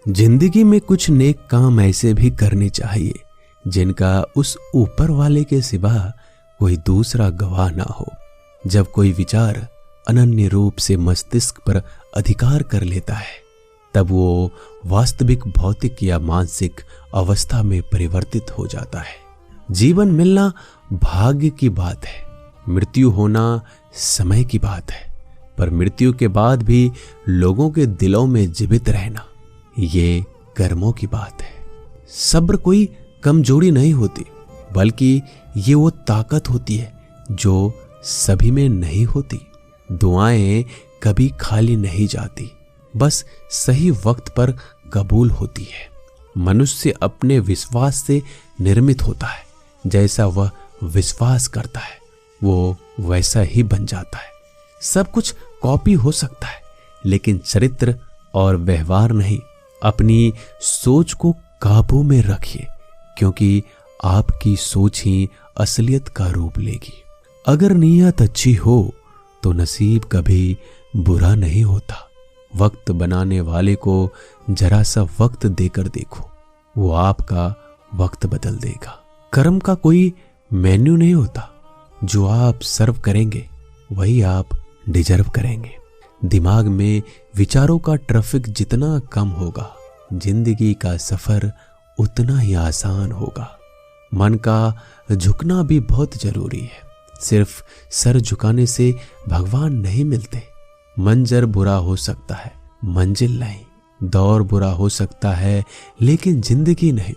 जिंदगी में कुछ नेक काम ऐसे भी करने चाहिए जिनका उस ऊपर वाले के सिवा कोई दूसरा गवाह ना हो। जब कोई विचार अनन्य रूप से मस्तिष्क पर अधिकार कर लेता है तब वो वास्तविक भौतिक या मानसिक अवस्था में परिवर्तित हो जाता है। जीवन मिलना भाग्य की बात है, मृत्यु होना समय की बात है, पर मृत्यु के बाद भी लोगों के दिलों में जीवित रहना ये कर्मों की बात है। सब्र कोई कमजोरी नहीं होती, बल्कि ये वो ताकत होती है जो सभी में नहीं होती। दुआएं कभी खाली नहीं जाती, बस सही वक्त पर कबूल होती है। मनुष्य अपने विश्वास से निर्मित होता है, जैसा वह विश्वास करता है वो वैसा ही बन जाता है। सब कुछ कॉपी हो सकता है, लेकिन चरित्र और व्यवहार नहीं। अपनी सोच को काबू में रखिए, क्योंकि आपकी सोच ही असलियत का रूप लेगी। अगर नीयत अच्छी हो तो नसीब कभी बुरा नहीं होता। वक्त बनाने वाले को जरा सा वक्त देकर देखो, वो आपका वक्त बदल देगा। कर्म का कोई मेन्यू नहीं होता, जो आप सर्व करेंगे वही आप डिजर्व करेंगे। दिमाग में विचारों का ट्रैफिक जितना कम होगा, जिंदगी का सफर उतना ही आसान होगा। मन का झुकना भी बहुत जरूरी है। सिर्फ सर झुकाने से भगवान नहीं मिलते। मंजर बुरा हो सकता है, मंजिल नहीं। दौर बुरा हो सकता है, लेकिन जिंदगी नहीं।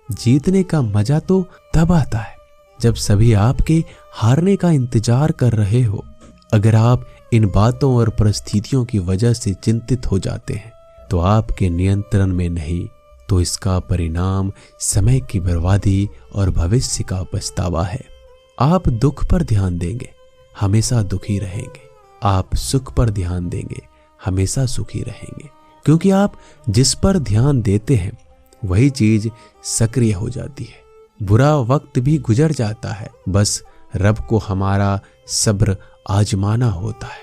जीतने का मजा तो तब आता है जब सभी आपके हारने का इंतजार कर रहे हो। अगर आप इन बातों और परिस्थितियों की वजह से चिंतित हो जाते हैं तो आपके नियंत्रण में नहीं, तो इसका परिणाम समय की बर्बादी और भविष्य का पछतावा है। आप दुख पर ध्यान देंगे, हमेशा दुखी रहेंगे। आप सुख पर ध्यान देंगे, हमेशा सुखी रहेंगे। क्योंकि आप जिस पर ध्यान देते हैं वही चीज सक्रिय हो जाती है। बुरा वक्त भी गुजर जाता है, बस रब को हमारा सब्र आजमाना होता है।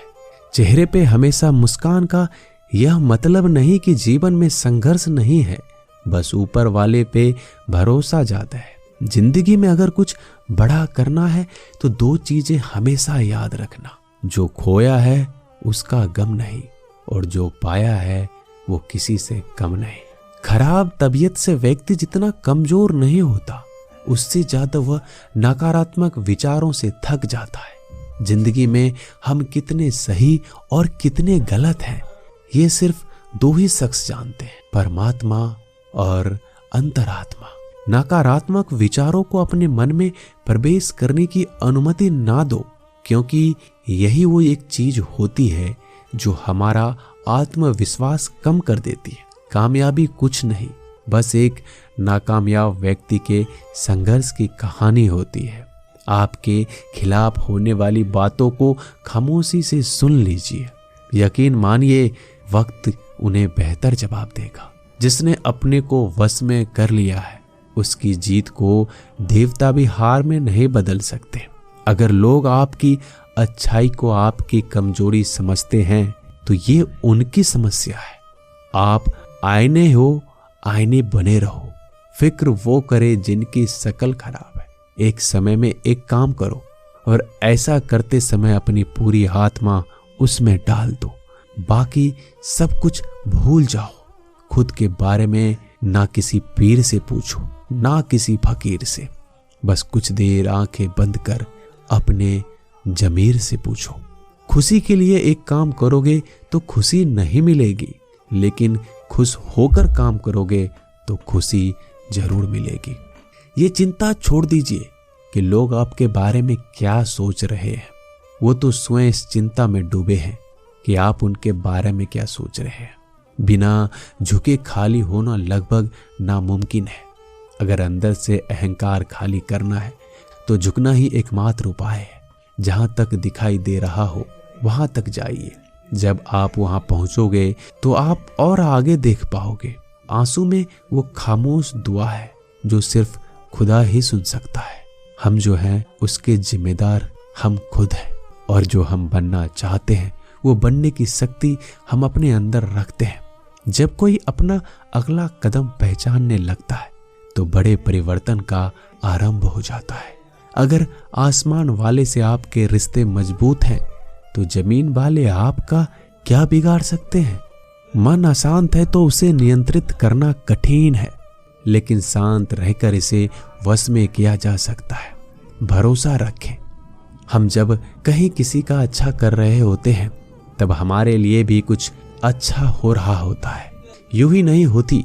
चेहरे पे हमेशा मुस्कान का यह मतलब नहीं कि जीवन में संघर्ष नहीं है, बस ऊपर वाले पे भरोसा जाता है। जिंदगी में अगर कुछ बड़ा करना है तो दो चीजें हमेशा याद रखना, जो खोया है उसका गम नहीं, और जो पाया है वो किसी से कम नहीं। खराब तबीयत से व्यक्ति जितना कमजोर नहीं होता, उससे ज्यादा वह नकारात्मक विचारों से थक जाता है। जिंदगी में हम कितने सही और कितने गलत हैं ये सिर्फ दो ही शख्स जानते हैं, परमात्मा और अंतरात्मा। नकारात्मक विचारों को अपने मन में प्रवेश करने की अनुमति ना दो, क्योंकि यही वो एक चीज होती है जो हमारा आत्मविश्वास कम कर देती है। कामयाबी कुछ नहीं, बस एक नाकामयाब व्यक्ति के संघर्ष की कहानी होती है। आपके खिलाफ होने वाली बातों को खामोशी से सुन लीजिए। यकीन मानिए वक्त उन्हें बेहतर जवाब देगा। जिसने अपने को वश में कर लिया है उसकी जीत को देवता भी हार में नहीं बदल सकते। अगर लोग आपकी अच्छाई को आपकी कमजोरी समझते हैं तो ये उनकी समस्या है। आप आईने हो, आईने बने रहो। फिक्र वो करे जिनकी शकल खराब है। एक समय में एक काम करो और ऐसा करते समय अपनी पूरी आत्मा उसमें डाल दो। बाकी सब कुछ भूल जाओ। खुद के बारे में ना किसी पीर से पूछो, ना किसी फकीर से। बस कुछ देर आंखें बंद कर अपने जमीर से पूछो। खुशी के लिए एक काम करोगे तो खुशी नहीं मिलेगी, लेकिन खुश होकर काम करोगे तो खुशी जरूर मिलेगी। ये चिंता छोड़ दीजिए कि लोग आपके बारे में क्या सोच रहे हैं। वो तो स्वयं इस चिंता में डूबे हैं कि आप उनके बारे में क्या सोच रहे हैं। बिना झुके खाली होना लगभग नामुमकिन है। अगर अंदर से अहंकार खाली करना है तो झुकना ही एकमात्र उपाय है। जहां तक दिखाई दे रहा हो वहां तक जाइए। जब आप वहां पहुंचोगे तो आप और आगे देख पाओगे। आंसू में वो खामोश दुआ है जो सिर्फ खुदा ही सुन सकता है। हम जो हैं उसके जिम्मेदार हम खुद हैं, और जो हम बनना चाहते हैं वो बनने की शक्ति हम अपने अंदर रखते हैं। जब कोई अपना अगला कदम पहचानने लगता है तो बड़े परिवर्तन का आरंभ हो जाता है। अगर आसमान वाले से आपके रिश्ते मजबूत हैं तो जमीन वाले आपका क्या बिगाड़ सकते हैं। मन अशांत है तो उसे नियंत्रित करना कठिन है, लेकिन शांत रहकर इसे वश में किया जा सकता है। भरोसा रखें। हम जब कहीं किसी का अच्छा कर रहे होते हैं तब हमारे लिए भी कुछ अच्छा हो रहा होता है। यूं ही नहीं होती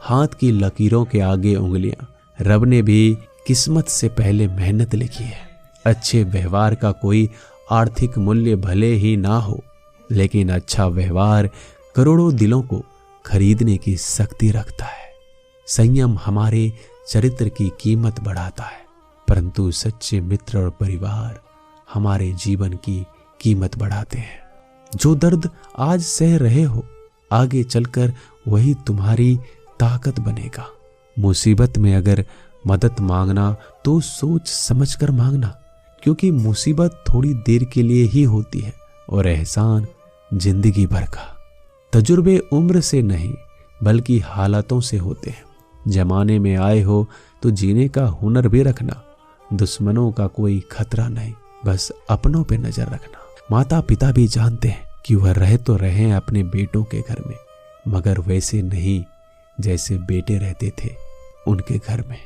हाथ की लकीरों के आगे उंगलियां। रब ने भी किस्मत से पहले मेहनत लिखी है। अच्छे व्यवहार का कोई आर्थिक मूल्य भले ही ना हो, लेकिन अच्छा व्यवहार करोड़ों दिलों को खरीदने की शक्ति रखता है। संयम हमारे चरित्र की कीमत बढ़ाता है, परंतु सच्चे मित्र और परिवार हमारे जीवन की कीमत बढ़ाते हैं। जो दर्द आज सह रहे हो, आगे चलकर वही तुम्हारी ताकत बनेगा। मुसीबत में अगर मदद मांगना तो सोच समझकर मांगना, क्योंकि मुसीबत थोड़ी देर के लिए ही होती है और एहसान जिंदगी भर का। तजुर्बे उम्र से नहीं बल्कि हालातों से होते हैं। जमाने में आए हो तो जीने का हुनर भी रखना। दुश्मनों का कोई खतरा नहीं, बस अपनों पे नजर रखना। माता पिता भी जानते हैं कि वह रह तो रहे अपने बेटों के घर में, मगर वैसे नहीं जैसे बेटे रहते थे उनके घर में।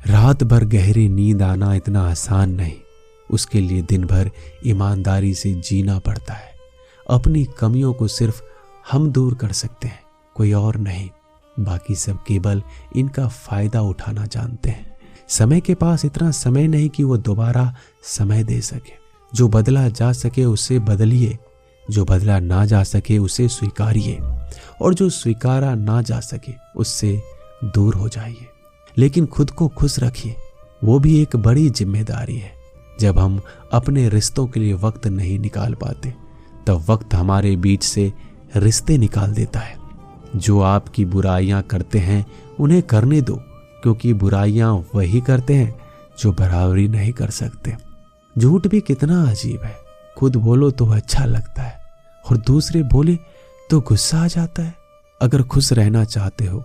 रात भर गहरी नींद आना इतना आसान नहीं, उसके लिए दिन भर ईमानदारी से जीना पड़ता है। अपनी कमियों को सिर्फ हम दूर कर सकते हैं, कोई और नहीं। बाकी सब केवल इनका फायदा उठाना जानते हैं। समय के पास इतना समय नहीं कि वो दोबारा समय दे सके। जो बदला जा सके उसे बदलिए, जो बदला ना जा सके उसे स्वीकारिए, और जो स्वीकारा ना जा सके उससे दूर हो जाइए। लेकिन खुद को खुश रखिए, वो भी एक बड़ी जिम्मेदारी है। जब हम अपने रिश्तों के लिए वक्त नहीं निकाल पाते तब वक्त हमारे बीच से रिश्ते निकाल देता है। जो आपकी बुराइयां करते हैं उन्हें करने दो, क्योंकि बुराइयां वही करते हैं जो बराबरी नहीं कर सकते। झूठ भी कितना अजीब है। खुद बोलो तो अच्छा लगता है और दूसरे बोले तो गुस्सा आ जाता है। अगर खुश रहना चाहते हो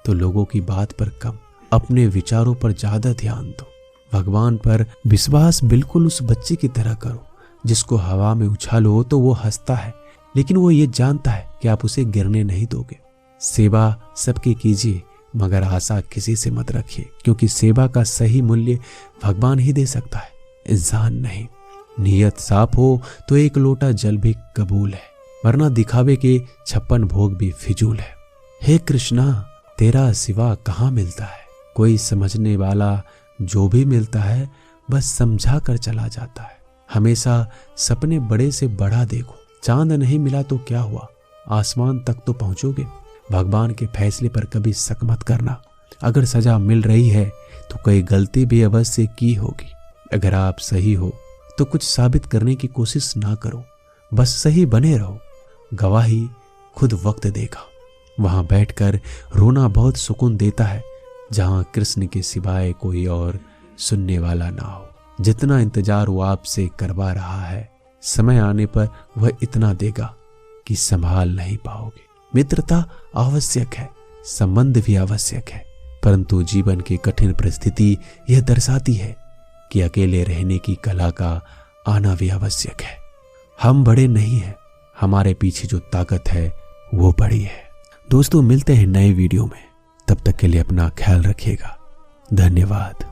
तो लोगों की बात पर कम, अपने विचारों पर ज्यादा ध्यान दो। भगवान पर विश्वास बिल्कुल उस बच्चे की तरह करो जिसको हवा में उछालो तो वो हंसता है, लेकिन वो ये जानता है कि आप उसे गिरने नहीं दोगे। सेवा सबकी कीजिए, मगर आशा किसी से मत रखिए, क्योंकि सेवा का सही मूल्य भगवान ही दे सकता है, इंसान नहीं। नीयत साफ हो तो एक लोटा जल भी कबूल है, वरना दिखावे के 56 भोग भी फिजूल है। हे कृष्णा, तेरा सिवा कहाँ मिलता है। कोई समझने वाला जो भी मिलता है बस समझा कर चला जाता है। हमेशा सपने बड़े से बड़ा देखो। चांद नहीं मिला तो क्या हुआ, आसमान तक तो पहुंचोगे। भगवान के फैसले पर कभी शक मत करना। अगर सजा मिल रही है तो कोई गलती भी अवश्य की होगी। अगर आप सही हो तो कुछ साबित करने की कोशिश ना करो, बस सही बने रहो। गवाही खुद वक्त देगा। वहां बैठकर रोना बहुत सुकून देता है, जहां कृष्ण के सिवाय कोई और सुनने वाला ना हो। जितना इंतजार वो आपसे करवा रहा है, समय आने पर वह इतना देगा कि संभाल नहीं पाओगे। मित्रता आवश्यक है, संबंध भी आवश्यक है, परंतु जीवन की कठिन परिस्थिति यह दर्शाती है कि अकेले रहने की कला का आना भी आवश्यक है। हम बड़े नहीं हैं, हमारे पीछे जो ताकत है वो बड़ी है। दोस्तों, मिलते हैं नए वीडियो में, तब तक के लिए अपना ख्याल रखिएगा। धन्यवाद।